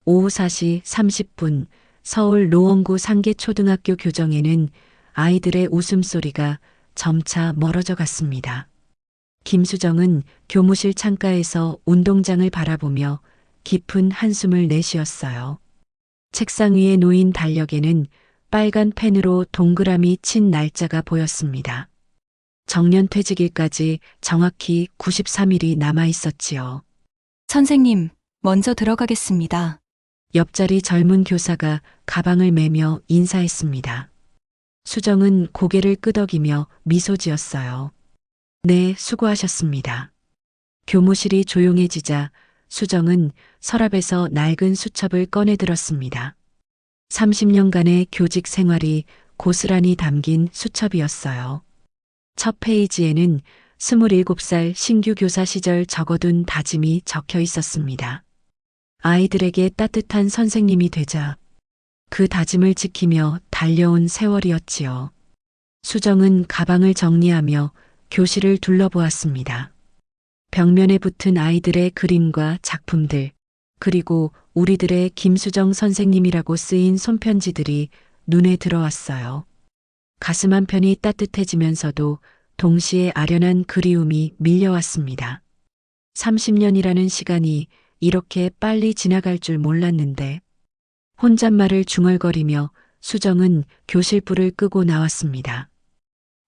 오후 4시 30분 서울 노원구 상계초등학교 교정에는 아이들의 웃음소리가 점차 멀어져 갔습니다. 김수정은 교무실 창가에서 운동장을 바라보며 깊은 한숨을 내쉬었어요. 책상 위에 놓인 달력에는 빨간 펜으로 동그라미 친 날짜가 보였습니다. 정년 퇴직일까지 정확히 93일이 남아 있었지요. 선생님, 먼저 들어가겠습니다. 옆자리 젊은 교사가 가방을 메며 인사했습니다. 수정은 고개를 끄덕이며 미소 지었어요. 네, 수고하셨습니다. 교무실이 조용해지자 수정은 서랍에서 낡은 수첩을 꺼내 들었습니다. 30년간의 교직 생활이 고스란히 담긴 수첩이었어요. 첫 페이지에는 27살 신규 교사 시절 적어둔 다짐이 적혀 있었습니다. 아이들에게 따뜻한 선생님이 되자. 그 다짐을 지키며 달려온 세월이었지요. 수정은 가방을 정리하며 교실을 둘러보았습니다. 벽면에 붙은 아이들의 그림과 작품들, 그리고 우리들의 김수정 선생님이라고 쓰인 손편지들이 눈에 들어왔어요. 가슴 한편이 따뜻해지면서도 동시에 아련한 그리움이 밀려왔습니다. 30년이라는 시간이 이렇게 빨리 지나갈 줄 몰랐는데, 혼잣말을 중얼거리며 수정은 교실불을 끄고 나왔습니다.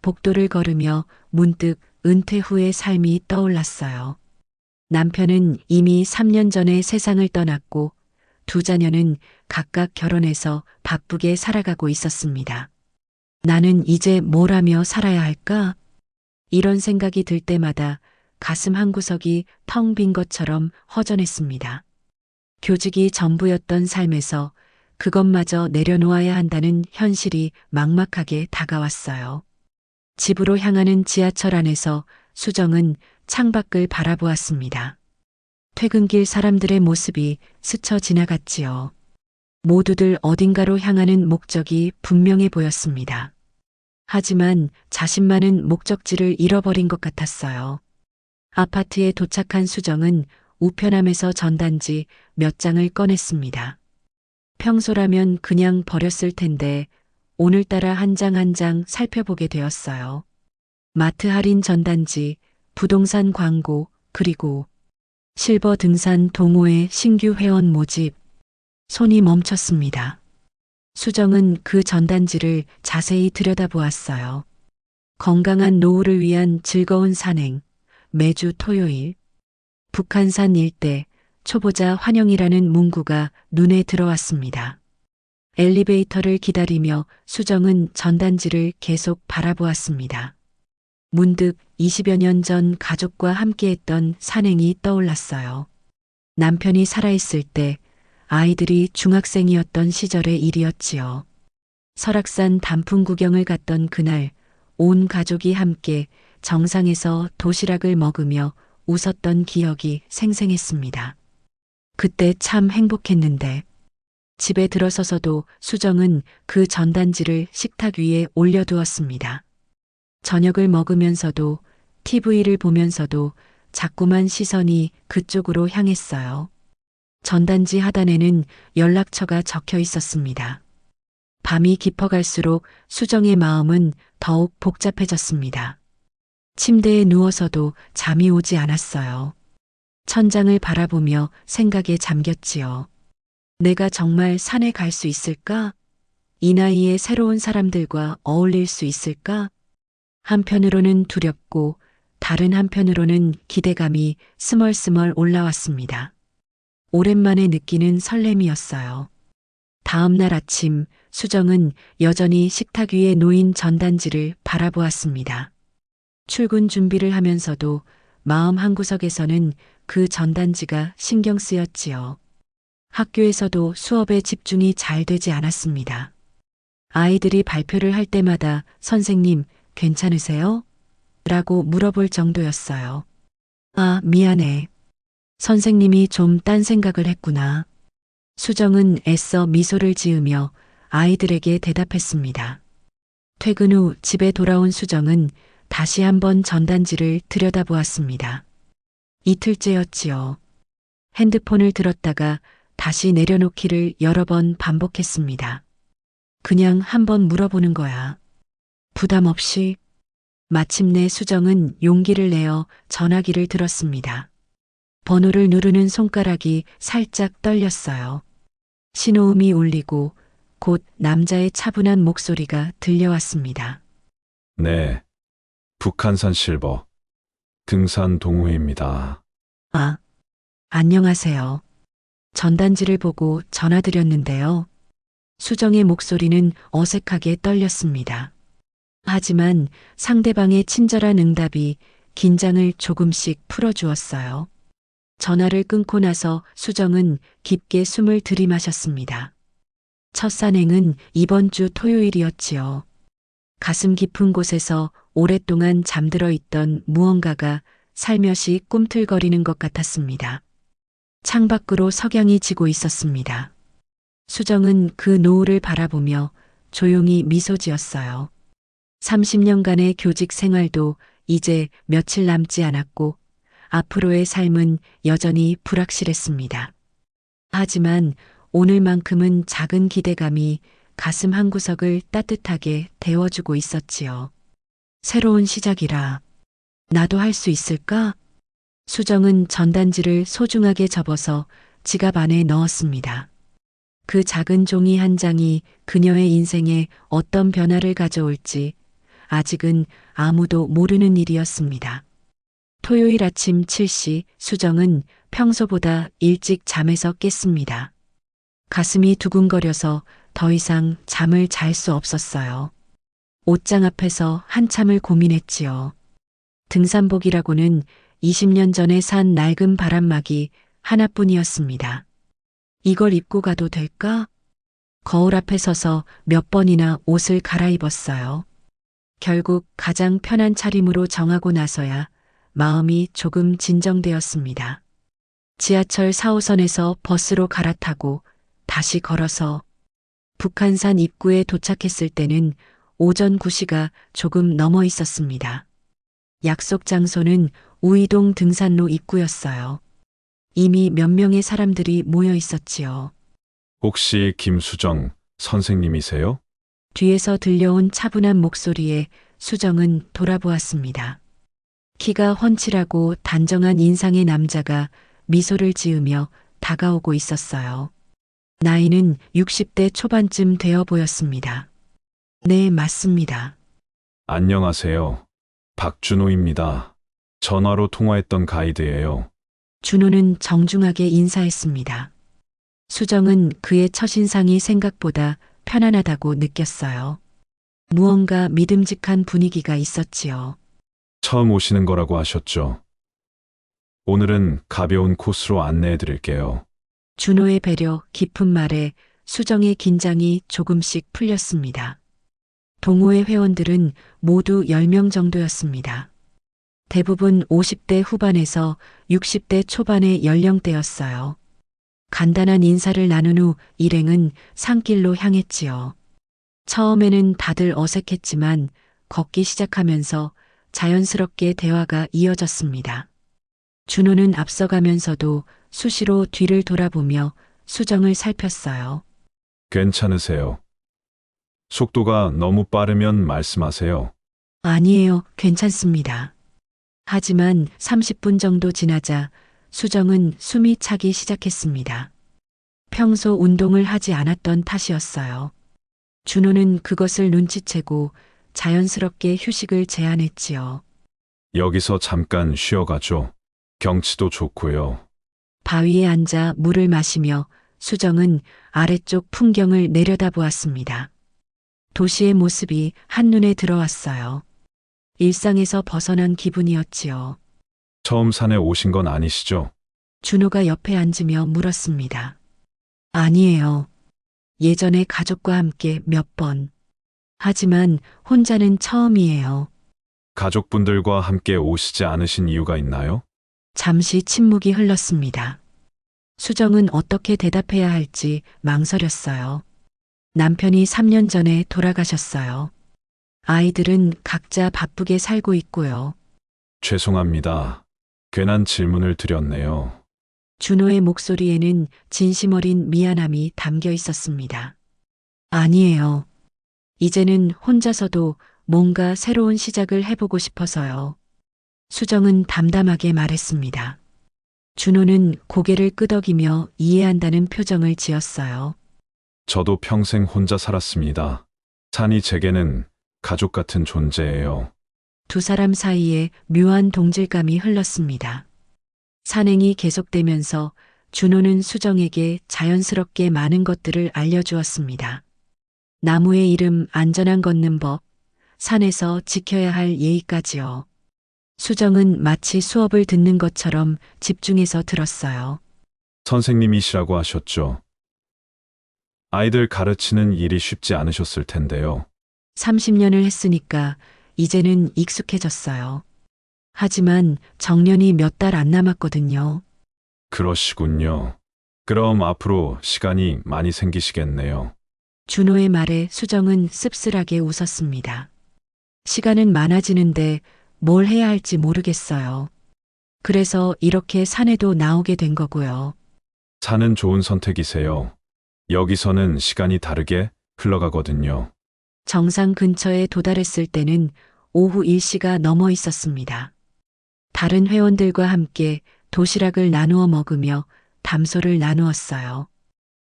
복도를 걸으며 문득 은퇴 후의 삶이 떠올랐어요. 남편은 이미 3년 전에 세상을 떠났고 두 자녀는 각각 결혼해서 바쁘게 살아가고 있었습니다. 나는 이제 뭘 하며 살아야 할까? 이런 생각이 들 때마다 가슴 한구석이 텅 빈 것처럼 허전했습니다. 교직이 전부였던 삶에서 그것마저 내려놓아야 한다는 현실이 막막하게 다가왔어요. 집으로 향하는 지하철 안에서 수정은 창밖을 바라보았습니다. 퇴근길 사람들의 모습이 스쳐 지나갔지요. 모두들 어딘가로 향하는 목적이 분명해 보였습니다. 하지만 자신만은 목적지를 잃어버린 것 같았어요. 아파트에 도착한 수정은 우편함에서 전단지 몇 장을 꺼냈습니다. 평소라면 그냥 버렸을 텐데 오늘따라 한 장 한 장 살펴보게 되었어요. 마트 할인 전단지, 부동산 광고, 그리고 실버 등산 동호회 신규 회원 모집. 손이 멈췄습니다. 수정은 그 전단지를 자세히 들여다보았어요. 건강한 노후를 위한 즐거운 산행, 매주 토요일, 북한산 일대, 초보자 환영이라는 문구가 눈에 들어왔습니다. 엘리베이터를 기다리며 수정은 전단지를 계속 바라보았습니다. 문득 20여 년 전 가족과 함께했던 산행이 떠올랐어요. 남편이 살아있을 때 아이들이 중학생이었던 시절의 일이었지요. 설악산 단풍 구경을 갔던 그날 온 가족이 함께 정상에서 도시락을 먹으며 웃었던 기억이 생생했습니다. 그때 참 행복했는데. 집에 들어서서도 수정은 그 전단지를 식탁 위에 올려두었습니다. 저녁을 먹으면서도 TV를 보면서도 자꾸만 시선이 그쪽으로 향했어요. 전단지 하단에는 연락처가 적혀 있었습니다. 밤이 깊어갈수록 수정의 마음은 더욱 복잡해졌습니다. 침대에 누워서도 잠이 오지 않았어요. 천장을 바라보며 생각에 잠겼지요. 내가 정말 산에 갈 수 있을까? 이 나이에 새로운 사람들과 어울릴 수 있을까? 한편으로는 두렵고 다른 한편으로는 기대감이 스멀스멀 올라왔습니다. 오랜만에 느끼는 설렘이었어요. 다음 날 아침 수정은 여전히 식탁 위에 놓인 전단지를 바라보았습니다. 출근 준비를 하면서도 마음 한구석에서는 그 전단지가 신경 쓰였지요. 학교에서도 수업에 집중이 잘 되지 않았습니다. 아이들이 발표를 할 때마다 선생님, 괜찮으세요? 라고 물어볼 정도였어요. 아, 미안해. 선생님이 좀 딴 생각을 했구나. 수정은 애써 미소를 지으며 아이들에게 대답했습니다. 퇴근 후 집에 돌아온 수정은 다시 한번 전단지를 들여다보았습니다. 이틀째였지요. 핸드폰을 들었다가 다시 내려놓기를 여러 번 반복했습니다. 그냥 한번 물어보는 거야. 부담 없이. 마침내 수정은 용기를 내어 전화기를 들었습니다. 번호를 누르는 손가락이 살짝 떨렸어요. 신호음이 울리고 곧 남자의 차분한 목소리가 들려왔습니다. 네, 북한산 실버 등산 동호회입니다. 아, 안녕하세요. 전단지를 보고 전화드렸는데요. 수정의 목소리는 어색하게 떨렸습니다. 하지만 상대방의 친절한 응답이 긴장을 조금씩 풀어주었어요. 전화를 끊고 나서 수정은 깊게 숨을 들이마셨습니다. 첫 산행은 이번 주 토요일이었지요. 가슴 깊은 곳에서 오랫동안 잠들어 있던 무언가가 살며시 꿈틀거리는 것 같았습니다. 창밖으로 석양이 지고 있었습니다. 수정은 그 노을을 바라보며 조용히 미소 지었어요. 30년간의 교직 생활도 이제 며칠 남지 않았고 앞으로의 삶은 여전히 불확실했습니다. 하지만 오늘만큼은 작은 기대감이 가슴 한구석을 따뜻하게 데워주고 있었지요. 새로운 시작이라 나도 할 수 있을까? 수정은 전단지를 소중하게 접어서 지갑 안에 넣었습니다. 그 작은 종이 한 장이 그녀의 인생에 어떤 변화를 가져올지 아직은 아무도 모르는 일이었습니다. 토요일 아침 7시 수정은 평소보다 일찍 잠에서 깼습니다. 가슴이 두근거려서 더 이상 잠을 잘 수 없었어요. 옷장 앞에서 한참을 고민했지요. 등산복이라고는 20년 전에 산 낡은 바람막이 하나뿐이었습니다. 이걸 입고 가도 될까? 거울 앞에 서서 몇 번이나 옷을 갈아입었어요. 결국 가장 편한 차림으로 정하고 나서야 마음이 조금 진정되었습니다. 지하철 4호선에서 버스로 갈아타고 다시 걸어서 북한산 입구에 도착했을 때는 오전 9시가 조금 넘어 있었습니다. 약속 장소는 우이동 등산로 입구였어요. 이미 몇 명의 사람들이 모여 있었지요. 혹시 김수정 선생님이세요? 뒤에서 들려온 차분한 목소리에 수정은 돌아보았습니다. 키가 훤칠하고 단정한 인상의 남자가 미소를 지으며 다가오고 있었어요. 나이는 60대 초반쯤 되어 보였습니다. 네, 맞습니다. 안녕하세요. 박준호입니다. 전화로 통화했던 가이드예요. 준호는 정중하게 인사했습니다. 수정은 그의 첫인상이 생각보다 편안하다고 느꼈어요. 무언가 믿음직한 분위기가 있었지요. 처음 오시는 거라고 하셨죠? 오늘은 가벼운 코스로 안내해 드릴게요. 준호의 배려 깊은 말에 수정의 긴장이 조금씩 풀렸습니다. 동호회 회원들은 모두 10명 정도였습니다. 대부분 50대 후반에서 60대 초반의 연령대였어요. 간단한 인사를 나눈 후 일행은 산길로 향했지요. 처음에는 다들 어색했지만 걷기 시작하면서 자연스럽게 대화가 이어졌습니다. 준호는 앞서가면서도 수시로 뒤를 돌아보며 수정을 살폈어요. 괜찮으세요? 속도가 너무 빠르면 말씀하세요. 아니에요, 괜찮습니다. 하지만 30분 정도 지나자 수정은 숨이 차기 시작했습니다. 평소 운동을 하지 않았던 탓이었어요. 준호는 그것을 눈치채고 자연스럽게 휴식을 제안했지요. 여기서 잠깐 쉬어가죠. 경치도 좋고요. 바위에 앉아 물을 마시며 수정은 아래쪽 풍경을 내려다보았습니다. 도시의 모습이 한눈에 들어왔어요. 일상에서 벗어난 기분이었지요. 처음 산에 오신 건 아니시죠? 준호가 옆에 앉으며 물었습니다. 아니에요. 예전에 가족과 함께 몇 번. 하지만 혼자는 처음이에요. 가족분들과 함께 오시지 않으신 이유가 있나요? 잠시 침묵이 흘렀습니다. 수정은 어떻게 대답해야 할지 망설였어요. 남편이 3년 전에 돌아가셨어요. 아이들은 각자 바쁘게 살고 있고요. 죄송합니다. 괜한 질문을 드렸네요. 준호의 목소리에는 진심 어린 미안함이 담겨 있었습니다. 아니에요. 이제는 혼자서도 뭔가 새로운 시작을 해보고 싶어서요. 수정은 담담하게 말했습니다. 준호는 고개를 끄덕이며 이해한다는 표정을 지었어요. 저도 평생 혼자 살았습니다. 산이 제게는 가족 같은 존재예요. 두 사람 사이에 묘한 동질감이 흘렀습니다. 산행이 계속되면서 준호는 수정에게 자연스럽게 많은 것들을 알려주었습니다. 나무의 이름, 안전한 걷는 법, 산에서 지켜야 할 예의까지요. 수정은 마치 수업을 듣는 것처럼 집중해서 들었어요. 선생님이시라고 하셨죠. 아이들 가르치는 일이 쉽지 않으셨을 텐데요. 30년을 했으니까 이제는 익숙해졌어요. 하지만 정년이 몇 달 안 남았거든요. 그러시군요. 그럼 앞으로 시간이 많이 생기시겠네요. 준호의 말에 수정은 씁쓸하게 웃었습니다. 시간은 많아지는데 뭘 해야 할지 모르겠어요. 그래서 이렇게 산에도 나오게 된 거고요. 산은 좋은 선택이세요. 여기서는 시간이 다르게 흘러가거든요. 정상 근처에 도달했을 때는 오후 1시가 넘어 있었습니다. 다른 회원들과 함께 도시락을 나누어 먹으며 담소를 나누었어요.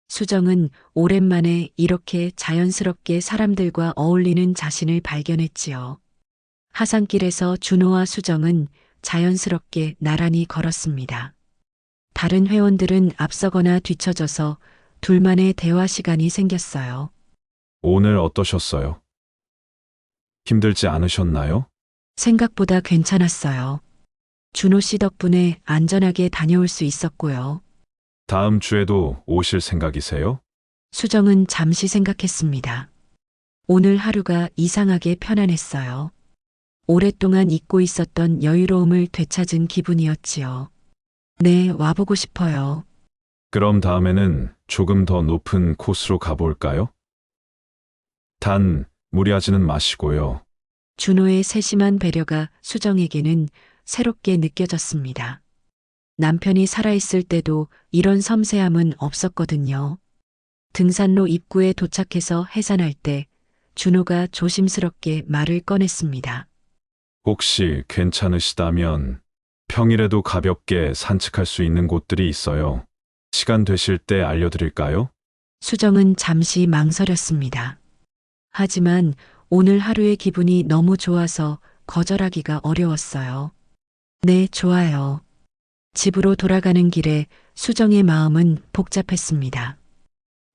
수정은 오랜만에 이렇게 자연스럽게 사람들과 어울리는 자신을 발견했지요. 하산길에서 준호와 수정은 자연스럽게 나란히 걸었습니다. 다른 회원들은 앞서거나 뒤처져서 둘만의 대화 시간이 생겼어요. 오늘 어떠셨어요? 힘들지 않으셨나요? 생각보다 괜찮았어요. 준호 씨 덕분에 안전하게 다녀올 수 있었고요. 다음 주에도 오실 생각이세요? 수정은 잠시 생각했습니다. 오늘 하루가 이상하게 편안했어요. 오랫동안 잊고 있었던 여유로움을 되찾은 기분이었지요. 네, 와보고 싶어요. 그럼 다음에는 조금 더 높은 코스로 가볼까요? 단, 무리하지는 마시고요. 준호의 세심한 배려가 수정에게는 새롭게 느껴졌습니다. 남편이 살아있을 때도 이런 섬세함은 없었거든요. 등산로 입구에 도착해서 해산할 때 준호가 조심스럽게 말을 꺼냈습니다. 혹시 괜찮으시다면 평일에도 가볍게 산책할 수 있는 곳들이 있어요. 시간 되실 때 알려드릴까요? 수정은 잠시 망설였습니다. 하지만 오늘 하루의 기분이 너무 좋아서 거절하기가 어려웠어요. 네, 좋아요. 집으로 돌아가는 길에 수정의 마음은 복잡했습니다.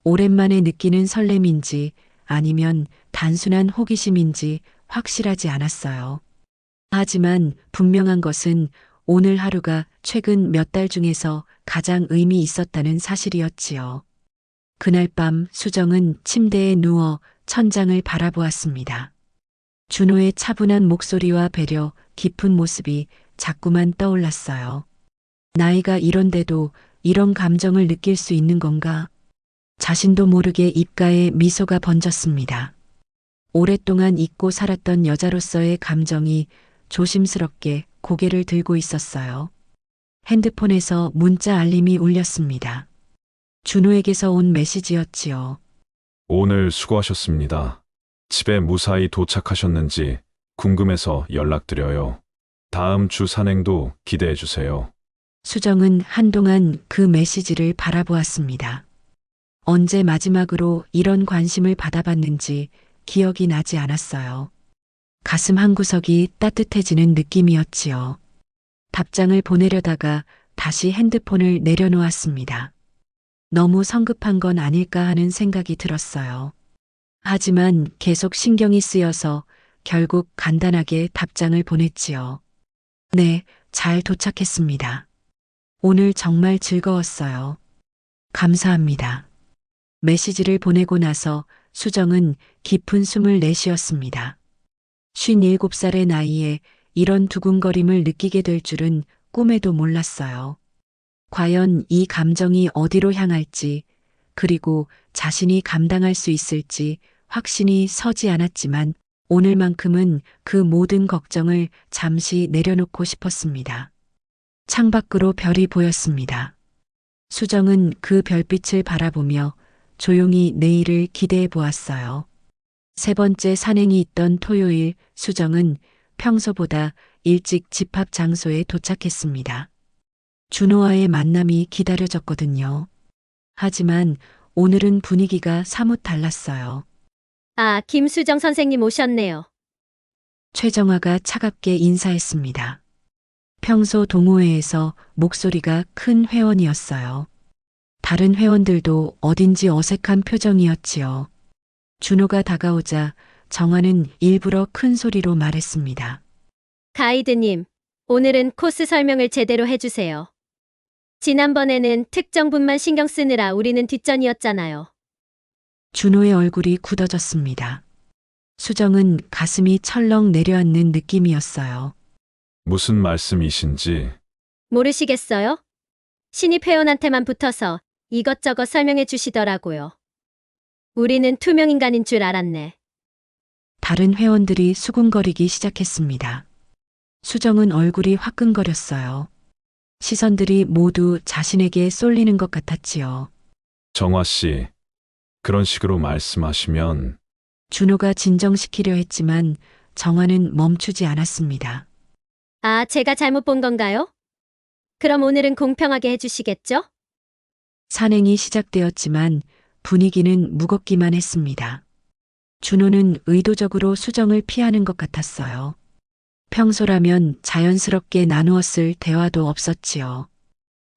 오랜만에 느끼는 설렘인지 아니면 단순한 호기심인지 확실하지 않았어요. 하지만 분명한 것은 오늘 하루가 최근 몇 달 중에서 가장 의미 있었다는 사실이었지요. 그날 밤 수정은 침대에 누워 천장을 바라보았습니다. 준호의 차분한 목소리와 배려, 깊은 모습이 자꾸만 떠올랐어요. 나이가 이런데도 이런 감정을 느낄 수 있는 건가? 자신도 모르게 입가에 미소가 번졌습니다. 오랫동안 잊고 살았던 여자로서의 감정이 조심스럽게 고개를 들고 있었어요. 핸드폰에서 문자 알림이 울렸습니다. 준호에게서 온 메시지였지요. 오늘 수고하셨습니다. 집에 무사히 도착하셨는지 궁금해서 연락드려요. 다음 주 산행도 기대해 주세요. 수정은 한동안 그 메시지를 바라보았습니다. 언제 마지막으로 이런 관심을 받아봤는지 기억이 나지 않았어요. 가슴 한구석이 따뜻해지는 느낌이었지요. 답장을 보내려다가 다시 핸드폰을 내려놓았습니다. 너무 성급한 건 아닐까 하는 생각이 들었어요. 하지만 계속 신경이 쓰여서 결국 간단하게 답장을 보냈지요. 네, 잘 도착했습니다. 오늘 정말 즐거웠어요. 감사합니다. 메시지를 보내고 나서 수정은 깊은 숨을 내쉬었습니다. 57살의 나이에 이런 두근거림을 느끼게 될 줄은 꿈에도 몰랐어요. 과연 이 감정이 어디로 향할지, 그리고 자신이 감당할 수 있을지 확신이 서지 않았지만 오늘만큼은 그 모든 걱정을 잠시 내려놓고 싶었습니다. 창밖으로 별이 보였습니다. 수정은 그 별빛을 바라보며 조용히 내일을 기대해 보았어요. 세 번째 산행이 있던 토요일, 수정은 평소보다 일찍 집합 장소에 도착했습니다. 준호와의 만남이 기다려졌거든요. 하지만 오늘은 분위기가 사뭇 달랐어요. 아, 김수정 선생님 오셨네요. 최정화가 차갑게 인사했습니다. 평소 동호회에서 목소리가 큰 회원이었어요. 다른 회원들도 어딘지 어색한 표정이었지요. 준호가 다가오자 정화는 일부러 큰 소리로 말했습니다. 가이드님, 오늘은 코스 설명을 제대로 해주세요. 지난번에는 특정 분만 신경 쓰느라 우리는 뒷전이었잖아요. 준호의 얼굴이 굳어졌습니다. 수정은 가슴이 철렁 내려앉는 느낌이었어요. 무슨 말씀이신지. 모르시겠어요? 신입 회원한테만 붙어서 이것저것 설명해 주시더라고요. 우리는 투명인간인 줄 알았네. 다른 회원들이 수군거리기 시작했습니다. 수정은 얼굴이 화끈거렸어요. 시선들이 모두 자신에게 쏠리는 것 같았지요. 정화 씨, 그런 식으로 말씀하시면 준호가 진정시키려 했지만 정화는 멈추지 않았습니다. 아, 제가 잘못 본 건가요? 그럼 오늘은 공평하게 해주시겠죠? 산행이 시작되었지만 분위기는 무겁기만 했습니다. 준호는 의도적으로 수정을 피하는 것 같았어요. 평소라면 자연스럽게 나누었을 대화도 없었지요.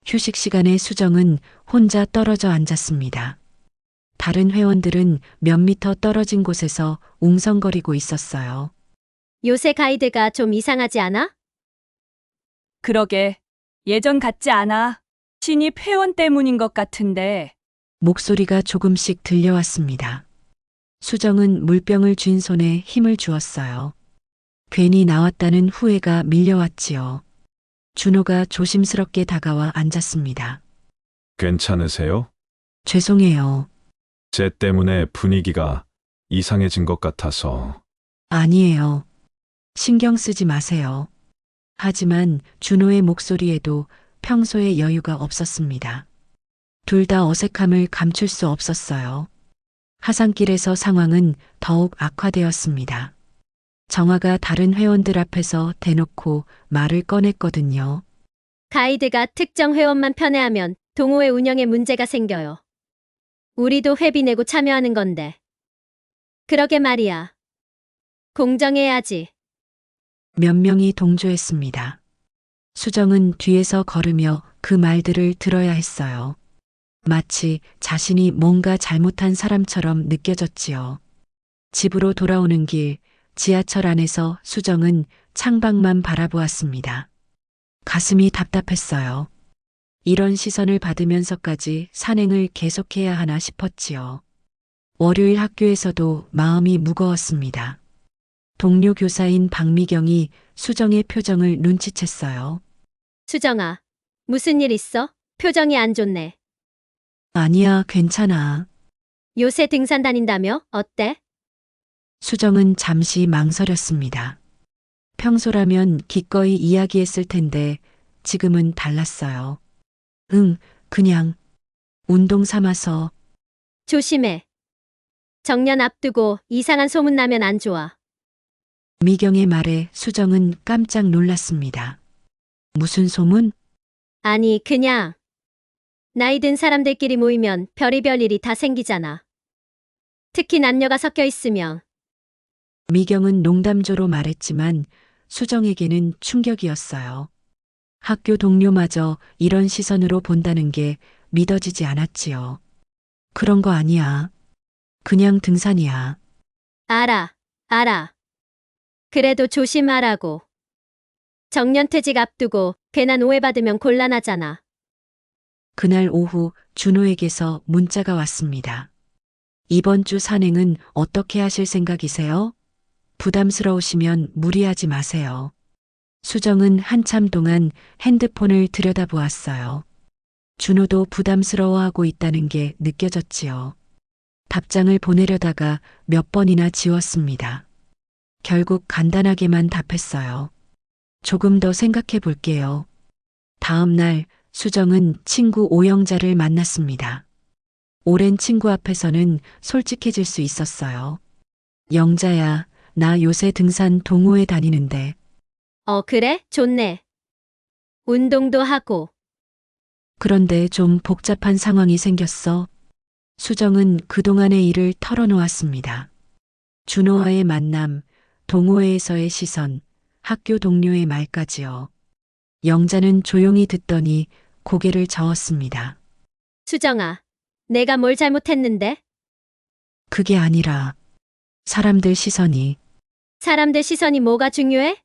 휴식 시간에 수정은 혼자 떨어져 앉았습니다. 다른 회원들은 몇 미터 떨어진 곳에서 웅성거리고 있었어요. 요새 가이드가 좀 이상하지 않아? 그러게. 예전 같지 않아. 신입 회원 때문인 것 같은데. 목소리가 조금씩 들려왔습니다. 수정은 물병을 쥔 손에 힘을 주었어요. 괜히 나왔다는 후회가 밀려왔지요. 준호가 조심스럽게 다가와 앉았습니다. 괜찮으세요? 죄송해요. 제 때문에 분위기가 이상해진 것 같아서. 아니에요. 신경 쓰지 마세요. 하지만 준호의 목소리에도 평소의 여유가 없었습니다. 둘 다 어색함을 감출 수 없었어요. 하산길에서 상황은 더욱 악화되었습니다. 정화가 다른 회원들 앞에서 대놓고 말을 꺼냈거든요. 가이드가 특정 회원만 편애하면 동호회 운영에 문제가 생겨요. 우리도 회비 내고 참여하는 건데. 그러게 말이야. 공정해야지. 몇 명이 동조했습니다. 수정은 뒤에서 걸으며 그 말들을 들어야 했어요. 마치 자신이 뭔가 잘못한 사람처럼 느껴졌지요. 집으로 돌아오는 길, 지하철 안에서 수정은 창밖만 바라보았습니다. 가슴이 답답했어요. 이런 시선을 받으면서까지 산행을 계속해야 하나 싶었지요. 월요일 학교에서도 마음이 무거웠습니다. 동료 교사인 박미경이 수정의 표정을 눈치챘어요. 수정아, 무슨 일 있어? 표정이 안 좋네. 아니야, 괜찮아. 요새 등산 다닌다며? 어때? 수정은 잠시 망설였습니다. 평소라면 기꺼이 이야기했을 텐데 지금은 달랐어요. 응, 그냥 운동 삼아서. 조심해. 정년 앞두고 이상한 소문 나면 안 좋아. 미경의 말에 수정은 깜짝 놀랐습니다. 무슨 소문? 아니, 그냥. 나이 든 사람들끼리 모이면 별의별 일이 다 생기잖아. 특히 남녀가 섞여 있으면. 미경은 농담조로 말했지만 수정에게는 충격이었어요. 학교 동료마저 이런 시선으로 본다는 게 믿어지지 않았지요. 그런 거 아니야. 그냥 등산이야. 알아. 그래도 조심하라고. 정년퇴직 앞두고 괜한 오해받으면 곤란하잖아. 그날 오후 준호에게서 문자가 왔습니다. 이번 주 산행은 어떻게 하실 생각이세요? 부담스러우시면 무리하지 마세요. 수정은 한참 동안 핸드폰을 들여다보았어요. 준호도 부담스러워하고 있다는 게 느껴졌지요. 답장을 보내려다가 몇 번이나 지웠습니다. 결국 간단하게만 답했어요. 조금 더 생각해 볼게요. 다음 날 수정은 친구 오영자를 만났습니다. 오랜 친구 앞에서는 솔직해질 수 있었어요. 영자야, 나 요새 등산 동호회 다니는데 그래? 좋네. 운동도 하고. 그런데 좀 복잡한 상황이 생겼어. 수정은 그동안의 일을 털어놓았습니다. 준호와의 만남, 동호회에서의 시선, 학교 동료의 말까지요. 영자는 조용히 듣더니 고개를 저었습니다. 수정아, 내가 뭘 잘못했는데? 그게 아니라 사람들 시선이 사람들 시선이 뭐가 중요해?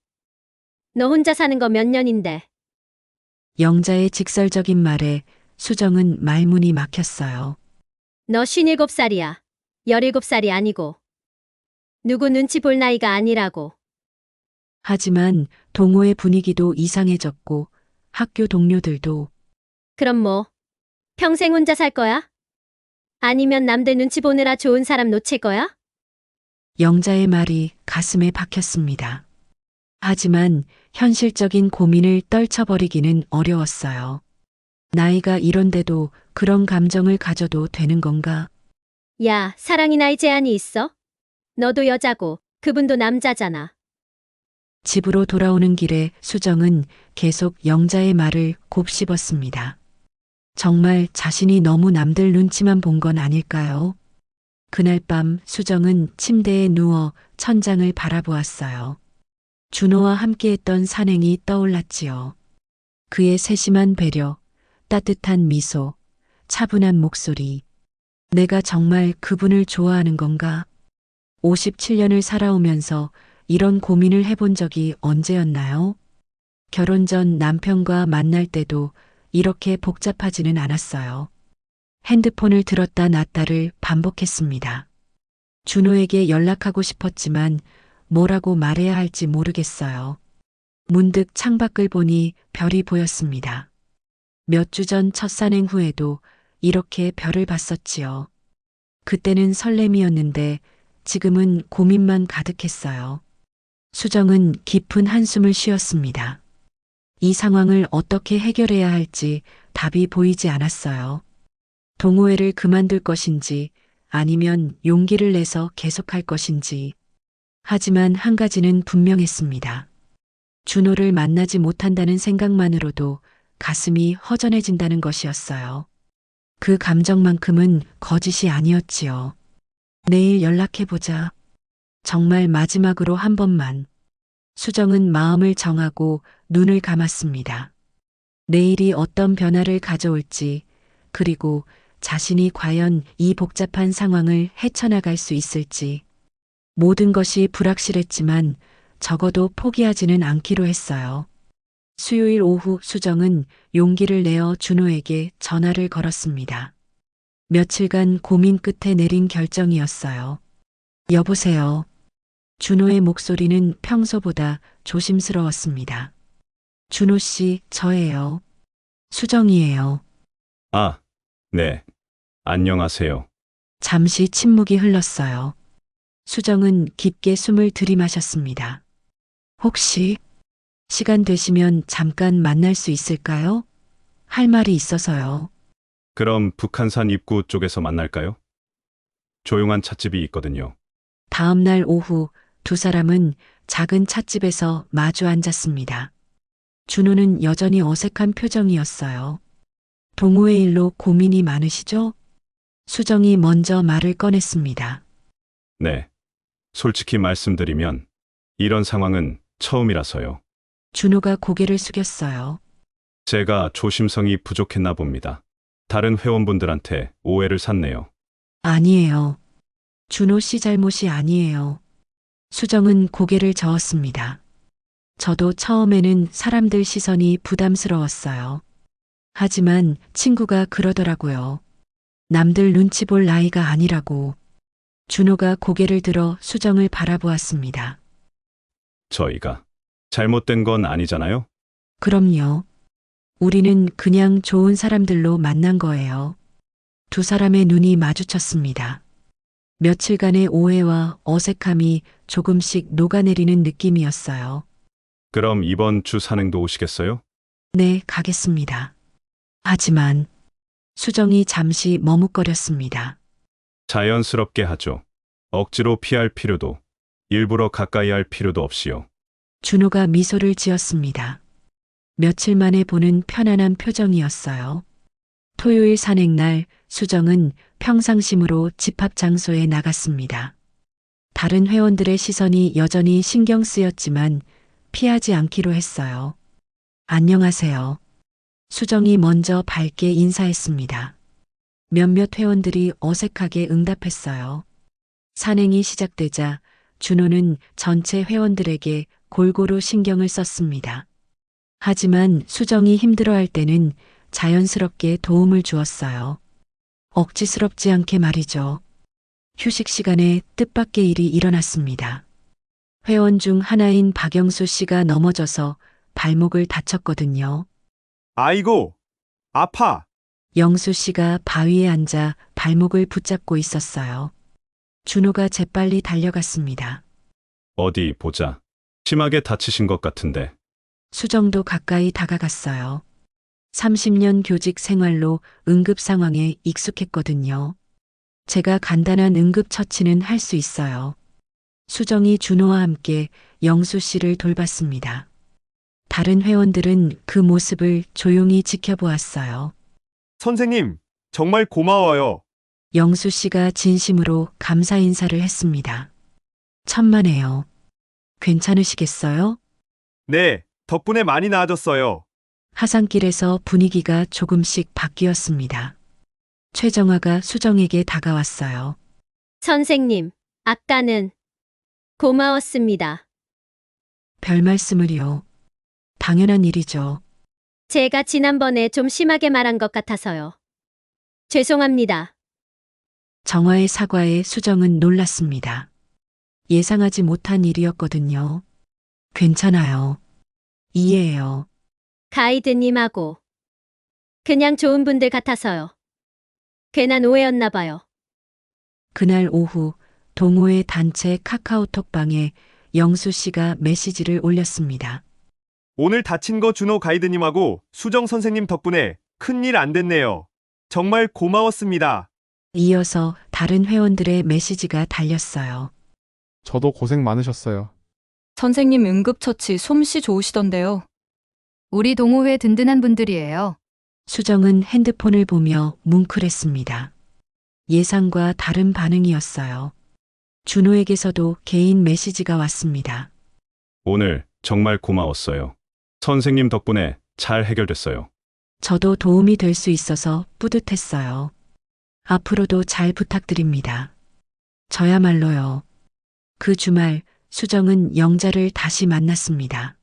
너 혼자 사는 거 몇 년인데. 영자의 직설적인 말에 수정은 말문이 막혔어요. 너 57살이야. 17살이 아니고. 누구 눈치 볼 나이가 아니라고. 하지만 동호회 분위기도 이상해졌고 학교 동료들도 그럼 뭐? 평생 혼자 살 거야? 아니면 남들 눈치 보느라 좋은 사람 놓칠 거야? 영자의 말이 가슴에 박혔습니다. 하지만 현실적인 고민을 떨쳐버리기는 어려웠어요. 나이가 이런데도 그런 감정을 가져도 되는 건가? 야, 사랑이 나이 제한이 있어? 너도 여자고, 그분도 남자잖아. 집으로 돌아오는 길에 수정은 계속 영자의 말을 곱씹었습니다. 정말 자신이 너무 남들 눈치만 본 건 아닐까요? 그날 밤 수정은 침대에 누워 천장을 바라보았어요. 준호와 함께했던 산행이 떠올랐지요. 그의 세심한 배려, 따뜻한 미소, 차분한 목소리. 내가 정말 그분을 좋아하는 건가? 57년을 살아오면서 이런 고민을 해본 적이 언제였나요? 결혼 전 남편과 만날 때도 이렇게 복잡하지는 않았어요. 핸드폰을 들었다 놨다를 반복했습니다. 준호에게 연락하고 싶었지만 뭐라고 말해야 할지 모르겠어요. 문득 창밖을 보니 별이 보였습니다. 몇 주 전 첫 산행 후에도 이렇게 별을 봤었지요. 그때는 설렘이었는데 지금은 고민만 가득했어요. 수정은 깊은 한숨을 쉬었습니다. 이 상황을 어떻게 해결해야 할지 답이 보이지 않았어요. 동호회를 그만둘 것인지 아니면 용기를 내서 계속할 것인지. 하지만 한 가지는 분명했습니다. 준호를 만나지 못한다는 생각만으로도 가슴이 허전해진다는 것이었어요. 그 감정만큼은 거짓이 아니었지요. 내일 연락해보자. 정말 마지막으로 한 번만. 수정은 마음을 정하고 눈을 감았습니다. 내일이 어떤 변화를 가져올지, 그리고 자신이 과연 이 복잡한 상황을 헤쳐나갈 수 있을지. 모든 것이 불확실했지만 적어도 포기하지는 않기로 했어요. 수요일 오후 수정은 용기를 내어 준호에게 전화를 걸었습니다. 며칠간 고민 끝에 내린 결정이었어요. 여보세요. 준호의 목소리는 평소보다 조심스러웠습니다. 준호 씨, 저예요. 수정이에요. 아, 네. 안녕하세요. 잠시 침묵이 흘렀어요. 수정은 깊게 숨을 들이마셨습니다. 혹시 시간 되시면 잠깐 만날 수 있을까요? 할 말이 있어서요. 그럼 북한산 입구 쪽에서 만날까요? 조용한 찻집이 있거든요. 다음 날 오후 두 사람은 작은 찻집에서 마주 앉았습니다. 준호는 여전히 어색한 표정이었어요. 동호회 일로 고민이 많으시죠? 수정이 먼저 말을 꺼냈습니다. 네. 솔직히 말씀드리면 이런 상황은 처음이라서요. 준호가 고개를 숙였어요. 제가 조심성이 부족했나 봅니다. 다른 회원분들한테 오해를 샀네요. 아니에요. 준호 씨 잘못이 아니에요. 수정은 고개를 저었습니다. 저도 처음에는 사람들 시선이 부담스러웠어요. 하지만 친구가 그러더라고요. 남들 눈치 볼 나이가 아니라고. 준호가 고개를 들어 수정을 바라보았습니다. 저희가 잘못된 건 아니잖아요? 그럼요. 우리는 그냥 좋은 사람들로 만난 거예요. 두 사람의 눈이 마주쳤습니다. 며칠간의 오해와 어색함이 조금씩 녹아내리는 느낌이었어요. 그럼 이번 주 산행도 오시겠어요? 네, 가겠습니다. 하지만 수정이 잠시 머뭇거렸습니다. 자연스럽게 하죠. 억지로 피할 필요도, 일부러 가까이 할 필요도 없이요. 준호가 미소를 지었습니다. 며칠 만에 보는 편안한 표정이었어요. 토요일 산행날 수정은 평상심으로 집합 장소에 나갔습니다. 다른 회원들의 시선이 여전히 신경 쓰였지만 피하지 않기로 했어요. 안녕하세요. 수정이 먼저 밝게 인사했습니다. 몇몇 회원들이 어색하게 응답했어요. 산행이 시작되자 준호는 전체 회원들에게 골고루 신경을 썼습니다. 하지만 수정이 힘들어할 때는 자연스럽게 도움을 주었어요. 억지스럽지 않게 말이죠. 휴식 시간에 뜻밖의 일이 일어났습니다. 회원 중 하나인 박영수 씨가 넘어져서 발목을 다쳤거든요. 아이고, 아파. 영수 씨가 바위에 앉아 발목을 붙잡고 있었어요. 준호가 재빨리 달려갔습니다. 어디 보자. 심하게 다치신 것 같은데. 수정도 가까이 다가갔어요. 30년 교직 생활로 응급 상황에 익숙했거든요. 제가 간단한 응급 처치는 할 수 있어요. 수정이 준호와 함께 영수 씨를 돌봤습니다. 다른 회원들은 그 모습을 조용히 지켜보았어요. 선생님, 정말 고마워요. 영수 씨가 진심으로 감사 인사를 했습니다. 천만에요. 괜찮으시겠어요? 네, 덕분에 많이 나아졌어요. 하산길에서 분위기가 조금씩 바뀌었습니다. 최정화가 수정에게 다가왔어요. 선생님, 아까는 고마웠습니다. 별 말씀을요. 당연한 일이죠. 제가 지난번에 좀 심하게 말한 것 같아서요. 죄송합니다. 정화의 사과에 수정은 놀랐습니다. 예상하지 못한 일이었거든요. 괜찮아요. 이해해요. 가이드님하고 그냥 좋은 분들 같아서요. 괜한 오해였나 봐요. 그날 오후 동호회 단체 카카오톡방에 영수 씨가 메시지를 올렸습니다. 오늘 다친 거 준호 가이드님하고 수정 선생님 덕분에 큰일 안 됐네요. 정말 고마웠습니다. 이어서 다른 회원들의 메시지가 달렸어요. 저도 고생 많으셨어요. 선생님 응급처치 솜씨 좋으시던데요. 우리 동호회 든든한 분들이에요. 수정은 핸드폰을 보며 뭉클했습니다. 예상과 다른 반응이었어요. 준호에게서도 개인 메시지가 왔습니다. 오늘 정말 고마웠어요. 선생님 덕분에 잘 해결됐어요. 저도 도움이 될 수 있어서 뿌듯했어요. 앞으로도 잘 부탁드립니다. 저야말로요. 그 주말 수정은 영자를 다시 만났습니다.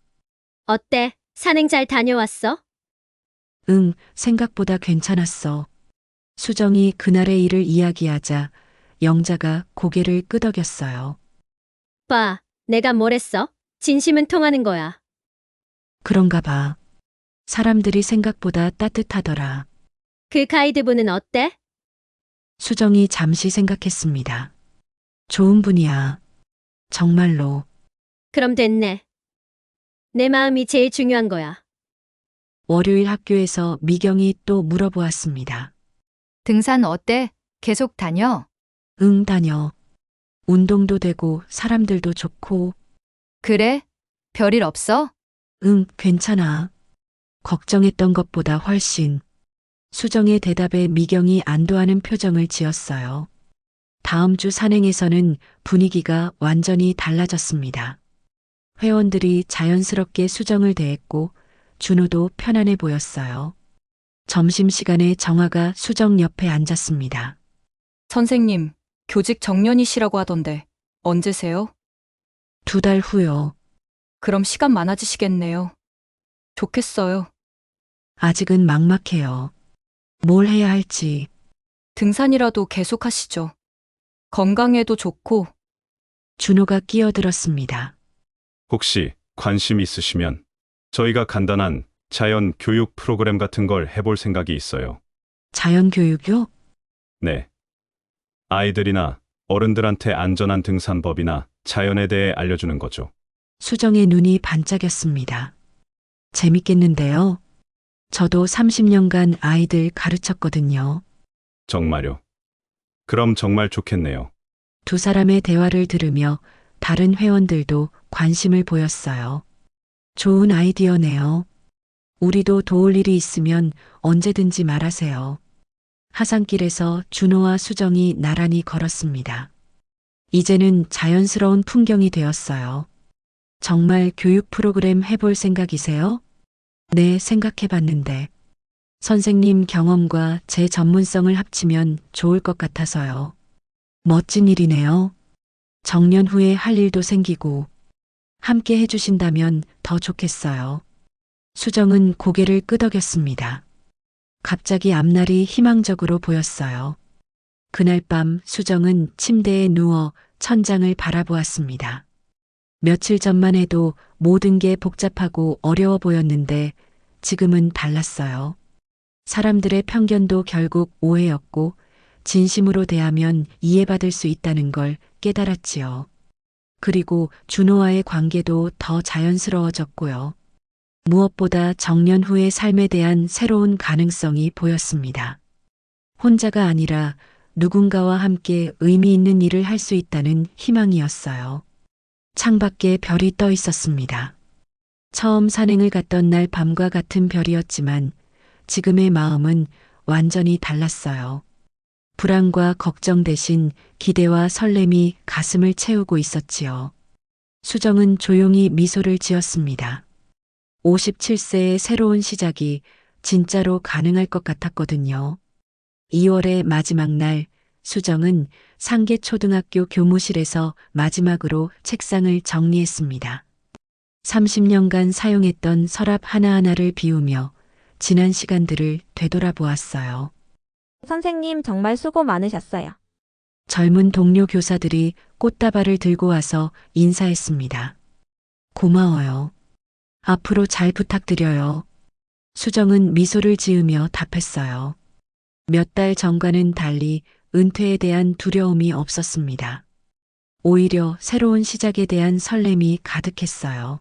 어때? 산행 잘 다녀왔어? 응, 생각보다 괜찮았어. 수정이 그날의 일을 이야기하자 영자가 고개를 끄덕였어요. 봐, 내가 뭘 했어? 진심은 통하는 거야. 그런가 봐. 사람들이 생각보다 따뜻하더라. 그 가이드분은 어때? 수정이 잠시 생각했습니다. 좋은 분이야. 정말로. 그럼 됐네. 내 마음이 제일 중요한 거야. 월요일 학교에서 미경이 또 물어보았습니다. 등산 어때? 계속 다녀? 응, 다녀. 운동도 되고 사람들도 좋고. 그래? 별일 없어? 응, 괜찮아. 걱정했던 것보다 훨씬. 수정의 대답에 미경이 안도하는 표정을 지었어요. 다음 주 산행에서는 분위기가 완전히 달라졌습니다. 회원들이 자연스럽게 수정을 대했고 준호도 편안해 보였어요. 점심시간에 정화가 수정 옆에 앉았습니다. 선생님, 교직 정년이시라고 하던데 언제세요? 2달 후요. 그럼 시간 많아지시겠네요. 좋겠어요. 아직은 막막해요. 뭘 해야 할지. 등산이라도 계속 하시죠. 건강에도 좋고. 준호가 끼어들었습니다. 혹시 관심 있으시면 저희가 간단한 자연 교육 프로그램 같은 걸 해볼 생각이 있어요. 자연교육요? 네. 아이들이나 어른들한테 안전한 등산법이나 자연에 대해 알려주는 거죠. 수정의 눈이 반짝였습니다. 재밌겠는데요? 저도 30년간 아이들 가르쳤거든요. 정말요? 그럼 정말 좋겠네요. 두 사람의 대화를 들으며 다른 회원들도 관심을 보였어요. 좋은 아이디어네요. 우리도 도울 일이 있으면 언제든지 말하세요. 하산길에서 준호와 수정이 나란히 걸었습니다. 이제는 자연스러운 풍경이 되었어요. 정말 교육 프로그램 해볼 생각이세요? 네, 생각해봤는데. 선생님 경험과 제 전문성을 합치면 좋을 것 같아서요. 멋진 일이네요. 정년 후에 할 일도 생기고 함께 해주신다면 더 좋겠어요. 수정은 고개를 끄덕였습니다. 갑자기 앞날이 희망적으로 보였어요. 그날 밤 수정은 침대에 누워 천장을 바라보았습니다. 며칠 전만 해도 모든 게 복잡하고 어려워 보였는데 지금은 달랐어요. 사람들의 편견도 결국 오해였고 진심으로 대하면 이해받을 수 있다는 걸 깨달았지요. 그리고 준호와의 관계도 더 자연스러워졌고요. 무엇보다 정년 후의 삶에 대한 새로운 가능성이 보였습니다. 혼자가 아니라 누군가와 함께 의미 있는 일을 할 수 있다는 희망이었어요. 창밖에 별이 떠 있었습니다. 처음 산행을 갔던 날 밤과 같은 별이었지만 지금의 마음은 완전히 달랐어요. 불안과 걱정 대신 기대와 설렘이 가슴을 채우고 있었지요. 수정은 조용히 미소를 지었습니다. 57세의 새로운 시작이 진짜로 가능할 것 같았거든요. 2월의 마지막 날, 수정은 상계초등학교 교무실에서 마지막으로 책상을 정리했습니다. 30년간 사용했던 서랍 하나하나를 비우며 지난 시간들을 되돌아보았어요. 선생님 정말 수고 많으셨어요. 젊은 동료 교사들이 꽃다발을 들고 와서 인사했습니다. 고마워요. 앞으로 잘 부탁드려요. 수정은 미소를 지으며 답했어요. 몇 달 전과는 달리 은퇴에 대한 두려움이 없었습니다. 오히려 새로운 시작에 대한 설렘이 가득했어요.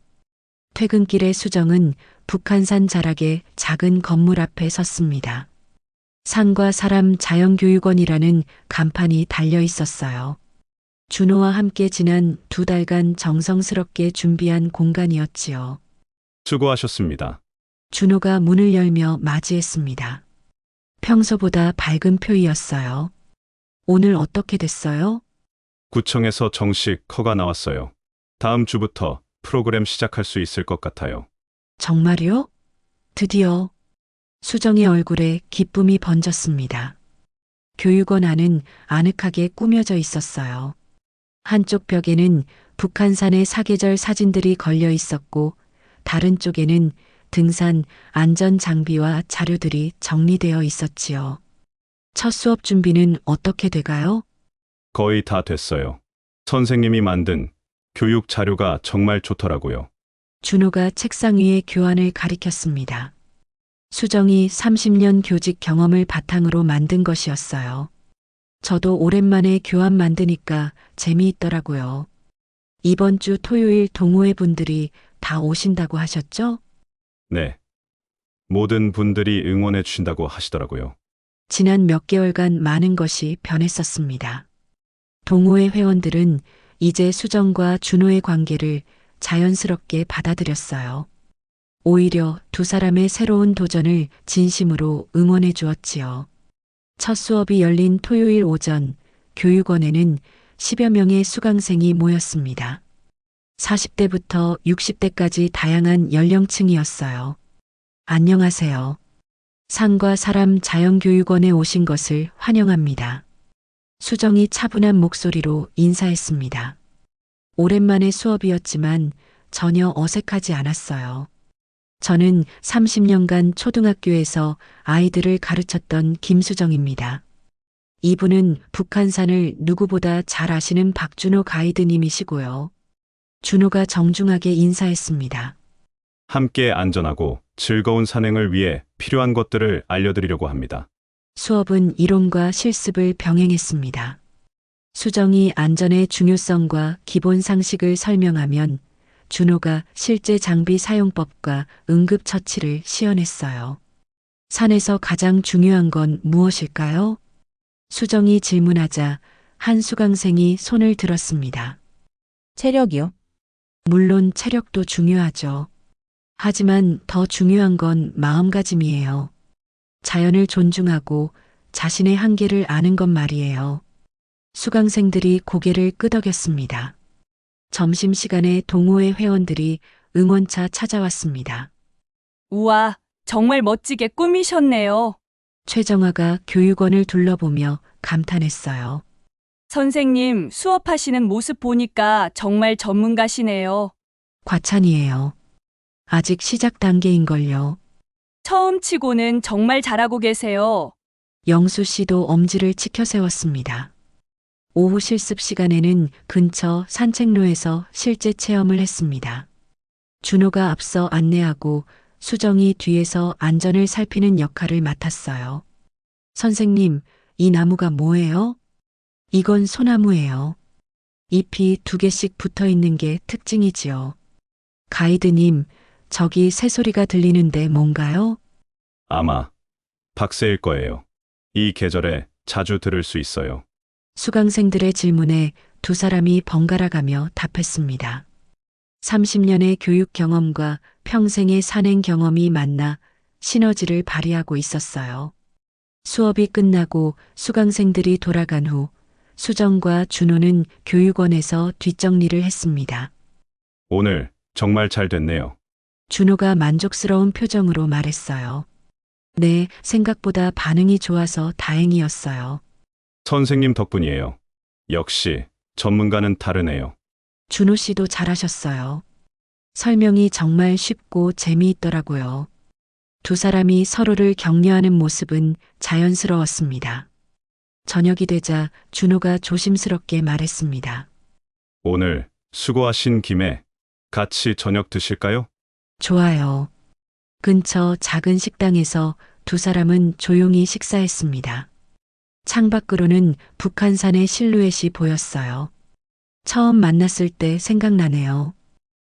퇴근길에 수정은 북한산 자락의 작은 건물 앞에 섰습니다. 산과 사람 자연교육원이라는 간판이 달려 있었어요. 준호와 함께 지난 2달간 정성스럽게 준비한 공간이었지요. 수고하셨습니다. 준호가 문을 열며 맞이했습니다. 평소보다 밝은 표이었어요. 오늘 어떻게 됐어요? 구청에서 정식 허가 나왔어요. 다음 주부터 프로그램 시작할 수 있을 것 같아요. 정말요? 드디어. 수정의 얼굴에 기쁨이 번졌습니다. 교육원 안은 아늑하게 꾸며져 있었어요. 한쪽 벽에는 북한산의 사계절 사진들이 걸려 있었고 다른 쪽에는 등산 안전 장비와 자료들이 정리되어 있었지요. 첫 수업 준비는 어떻게 돼가요? 거의 다 됐어요. 선생님이 만든 교육 자료가 정말 좋더라고요. 준호가 책상 위에 교환을 가리켰습니다. 수정이 30년 교직 경험을 바탕으로 만든 것이었어요. 저도 오랜만에 교환 만드니까 재미있더라고요. 이번 주 토요일 동호회 분들이 다 오신다고 하셨죠? 네. 모든 분들이 응원해 주신다고 하시더라고요. 지난 몇 개월간 많은 것이 변했었습니다. 동호회 회원들은 이제 수정과 준호의 관계를 자연스럽게 받아들였어요. 오히려 두 사람의 새로운 도전을 진심으로 응원해 주었지요. 첫 수업이 열린 토요일 오전, 교육원에는 10여 명의 수강생이 모였습니다. 40대부터 60대까지 다양한 연령층이었어요. 안녕하세요. 산과 사람 자연교육원에 오신 것을 환영합니다. 수정이 차분한 목소리로 인사했습니다. 오랜만의 수업이었지만 전혀 어색하지 않았어요. 저는 30년간 초등학교에서 아이들을 가르쳤던 김수정입니다. 이분은 북한산을 누구보다 잘 아시는 박준호 가이드님이시고요. 준호가 정중하게 인사했습니다. 함께 안전하고 즐거운 산행을 위해 필요한 것들을 알려드리려고 합니다. 수업은 이론과 실습을 병행했습니다. 수정이 안전의 중요성과 기본 상식을 설명하면 준호가 실제 장비 사용법과 응급처치를 시연했어요. 산에서 가장 중요한 건 무엇일까요? 수정이 질문하자 한 수강생이 손을 들었습니다. 체력이요. 물론 체력도 중요하죠. 하지만 더 중요한 건 마음가짐이에요. 자연을 존중하고 자신의 한계를 아는 것 말이에요. 수강생들이 고개를 끄덕였습니다. 점심시간에 동호회 회원들이 응원차 찾아왔습니다. 우와, 정말 멋지게 꾸미셨네요. 최정아가 교육원을 둘러보며 감탄했어요. 선생님, 수업하시는 모습 보니까 정말 전문가시네요. 과찬이에요. 아직 시작 단계인걸요. 처음 치고는 정말 잘하고 계세요. 영수 씨도 엄지를 치켜 세웠습니다. 오후 실습 시간에는 근처 산책로에서 실제 체험을 했습니다. 준호가 앞서 안내하고 수정이 뒤에서 안전을 살피는 역할을 맡았어요. 선생님, 이 나무가 뭐예요? 이건 소나무예요. 잎이 2개씩 붙어 있는 게 특징이지요. 가이드님, 저기 새소리가 들리는데 뭔가요? 아마 박새일 거예요. 이 계절에 자주 들을 수 있어요. 수강생들의 질문에 두 사람이 번갈아가며 답했습니다. 30년의 교육 경험과 평생의 산행 경험이 만나 시너지를 발휘하고 있었어요. 수업이 끝나고 수강생들이 돌아간 후 수정과 준호는 교육원에서 뒷정리를 했습니다. 오늘 정말 잘 됐네요. 준호가 만족스러운 표정으로 말했어요. 네, 생각보다 반응이 좋아서 다행이었어요. 선생님 덕분이에요. 역시 전문가는 다르네요. 준호 씨도 잘하셨어요. 설명이 정말 쉽고 재미있더라고요. 두 사람이 서로를 격려하는 모습은 자연스러웠습니다. 저녁이 되자 준호가 조심스럽게 말했습니다. 오늘 수고하신 김에 같이 저녁 드실까요? 좋아요. 근처 작은 식당에서 두 사람은 조용히 식사했습니다. 창밖으로는 북한산의 실루엣이 보였어요. 처음 만났을 때 생각나네요.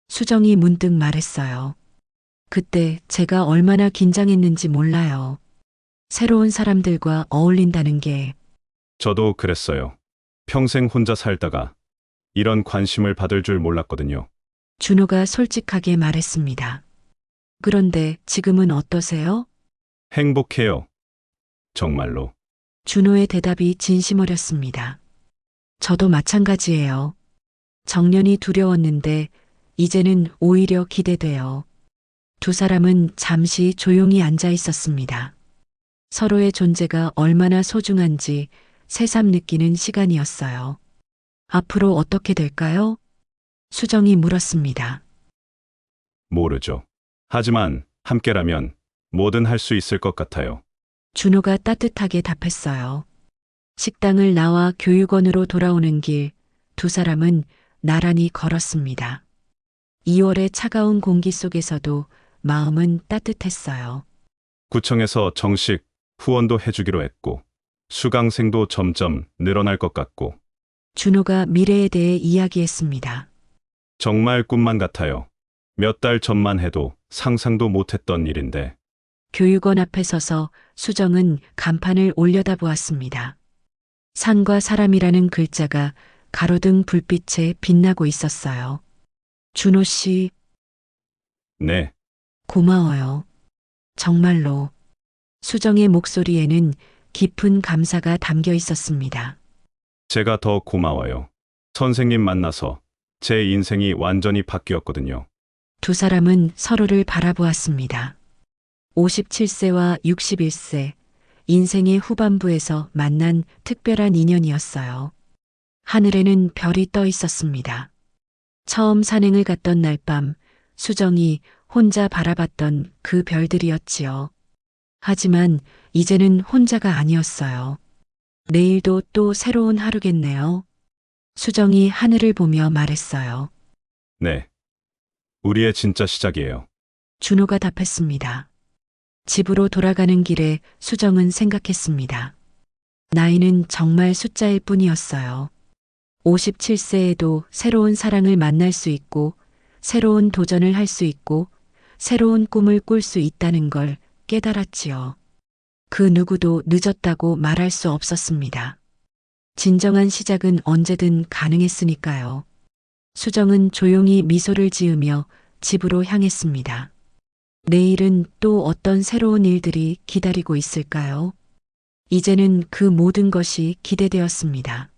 수정이 문득 말했어요. 그때 제가 얼마나 긴장했는지 몰라요. 새로운 사람들과 어울린다는 게. 저도 그랬어요. 평생 혼자 살다가 이런 관심을 받을 줄 몰랐거든요. 준호가 솔직하게 말했습니다. 그런데 지금은 어떠세요? 행복해요. 정말로. 준호의 대답이 진심 어렸습니다. 저도 마찬가지예요. 정년이 두려웠는데 이제는 오히려 기대돼요. 두 사람은 잠시 조용히 앉아 있었습니다. 서로의 존재가 얼마나 소중한지 새삼 느끼는 시간이었어요. 앞으로 어떻게 될까요? 수정이 물었습니다. 모르죠. 하지만 함께라면 뭐든 할 수 있을 것 같아요. 준호가 따뜻하게 답했어요. 식당을 나와 교육원으로 돌아오는 길, 두 사람은 나란히 걸었습니다. 2월의 차가운 공기 속에서도 마음은 따뜻했어요. 구청에서 정식 후원도 해주기로 했고, 수강생도 점점 늘어날 것 같고, 준호가 미래에 대해 이야기했습니다. 정말 꿈만 같아요. 몇 달 전만 해도 상상도 못했던 일인데, 교육원 앞에 서서 수정은 간판을 올려다보았습니다. 산과 사람이라는 글자가 가로등 불빛에 빛나고 있었어요. 준호 씨, 네, 고마워요. 정말로. 수정의 목소리에는 깊은 감사가 담겨 있었습니다. 제가 더 고마워요. 선생님 만나서 제 인생이 완전히 바뀌었거든요. 두 사람은 서로를 바라보았습니다. 57세와 61세, 인생의 후반부에서 만난 특별한 인연이었어요. 하늘에는 별이 떠 있었습니다. 처음 산행을 갔던 날 밤, 수정이 혼자 바라봤던 그 별들이었지요. 하지만 이제는 혼자가 아니었어요. 내일도 또 새로운 하루겠네요. 수정이 하늘을 보며 말했어요. 네. 우리의 진짜 시작이에요. 준호가 답했습니다. 집으로 돌아가는 길에 수정은 생각했습니다. 나이는 정말 숫자일 뿐이었어요. 57세에도 새로운 사랑을 만날 수 있고, 새로운 도전을 할 수 있고, 새로운 꿈을 꿀 수 있다는 걸 깨달았지요. 그 누구도 늦었다고 말할 수 없었습니다. 진정한 시작은 언제든 가능했으니까요. 수정은 조용히 미소를 지으며 집으로 향했습니다. 내일은 또 어떤 새로운 일들이 기다리고 있을까요? 이제는 그 모든 것이 기대되었습니다.